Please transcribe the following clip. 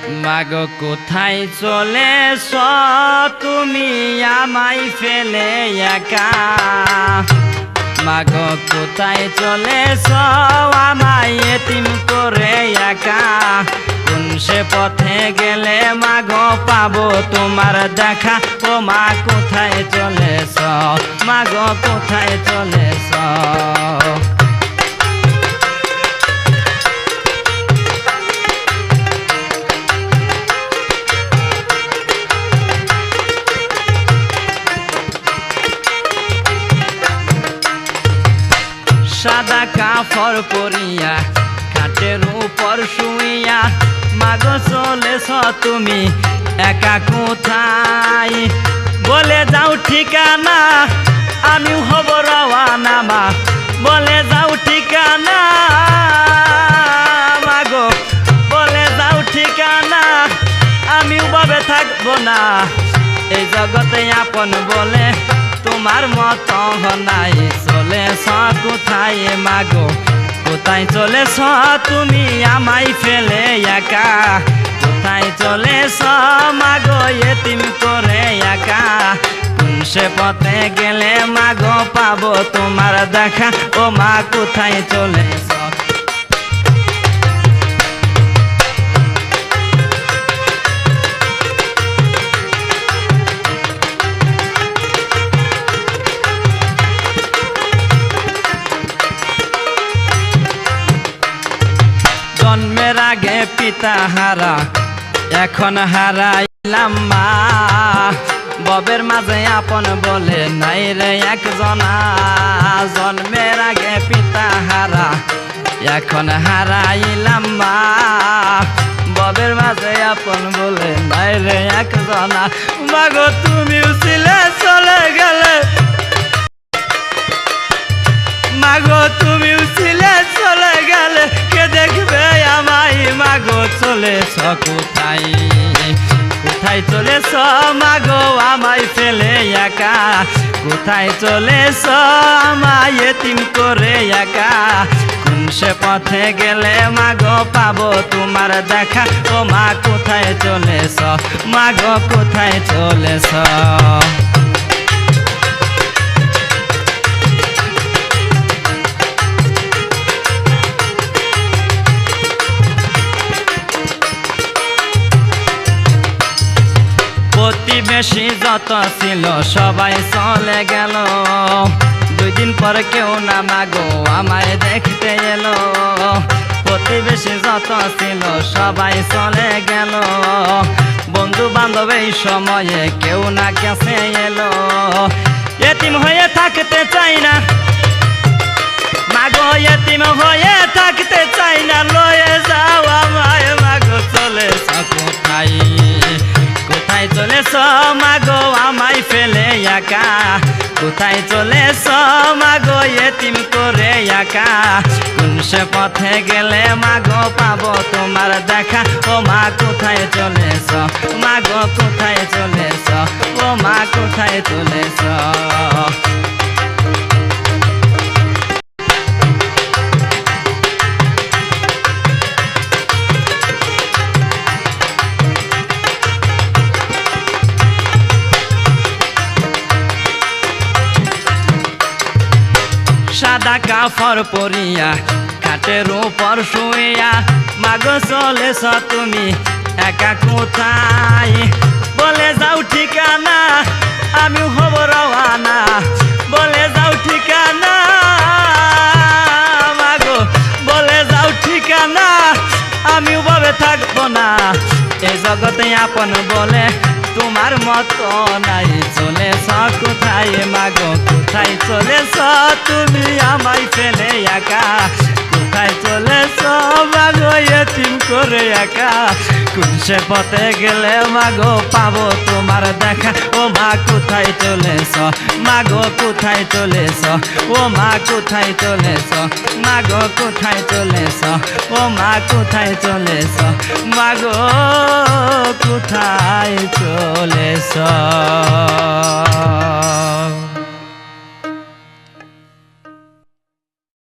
মাগো কোথায় চলেছ তুমি আমায় ফেলে একা? মাগো কোথায় চলেছ আমায় এতিম করে একা? কোন সে পথে গেলে মাগো পাবো তোমার দেখা? ও মা কোথায় চলেছ, মাগো কোথায় চলেছ? সাদা কাপড় পরিয়া খাটের উপর শুইয়া মাগো চলেছ তুমি একা কোথায়? বলে যাও ঠিকানা আমি হব রওয়ানা মা, বলে যাও ঠিকানা মাগো, বলে যাও ঠিকানা আমি ভাবে থাকবো না। এই জগতে আপন বলে তোমার মত নাই, চলেছ কোথায় মাগো? কোথায় চলেছ তুমি আমায় ফেলে একা? কোথায় চলেছ মাগো এতিম করে একা? কোন সে পথে গেলে মাগো পাবো তোমার দেখা? ও মা কোথায় চলেছ? জন্মের আগে পিতা হারা এখন হারাইলাম মা, ববের মাঝে আপন বলে নাই রে একজনা। জন্মের আগে পিতা হারা এখন হারাইলাম মা, ববের মাঝে আপন বলে নাই রে একজনা। মাগো তুমিও ছিলে চলে গেলে, মাগো তুমিও ছিলে চলে গেলে কে দেখবে আমায়? মাগো চলেছ কোথায়, কোথায় চলেছ মাগো আমায় ফেলে একা? কোথায় চলেছ আমায় এতিম করে একা? কোন সে পথে গেলে মাগো পাবো তোমার দেখা? ও মা কোথায় চলেছ, মাগো কোথায় চলেছ? প্রতিবেশী যত ছিল সবাই চলে গেল, 2 দিন পর কেউ না মাগো আমায় দেখতে এলো। প্রতিবেশী যত ছিল সবাই চলে গেল, বন্ধু বান্ধব এই সময়ে কেউ না কাছে এলো। এতিম হয়ে থাকতে চাই না মাগো, এতিম হয়ে থাকতে চাই না, লয়ে যাও আমায় মাগো চলেছ কোথায়? কোথায় চলেছ মাগো আমায় ফেলে একা? কোথায় চলেছ মাগো এতিম করে একা? কোন সে পথে গেলে মাগো পাবো তোমার দেখা? ও মা কোথায় চলেছ, মাগো কোথায় চলেছ? ও মা কোথায় চলেছ? সাদা কাপড় পরিয়া খাটের উপর শুইয়া মাগো চলেছ তুমি একা কোথায়? বলে যাও ঠিকানা আমি হব রওয়ানা, বলে যাও ঠিকানা মাগো, বলে যাও ঠিকানা আমি ভাবে থাকবো না। এই জগতে আপন বলে তোমার মতো নাই, চলেছ কোথায় মাগো? কোথায় চলেছ তুমি আমায় ফেলে একা? কোথায় চলেছ মাগো এতিম করে একা? কোন সে পথে গেলে মাগো পাবো তোমার দেখা? ও মা কোথায় চলেছ, মাগো কোথায় চলেছ? ও মা কোথায় চলেছ, মাগো কোথায় চলেছ? ও মা কোথায় চলেছ, মাগো কোথায় চলেছ?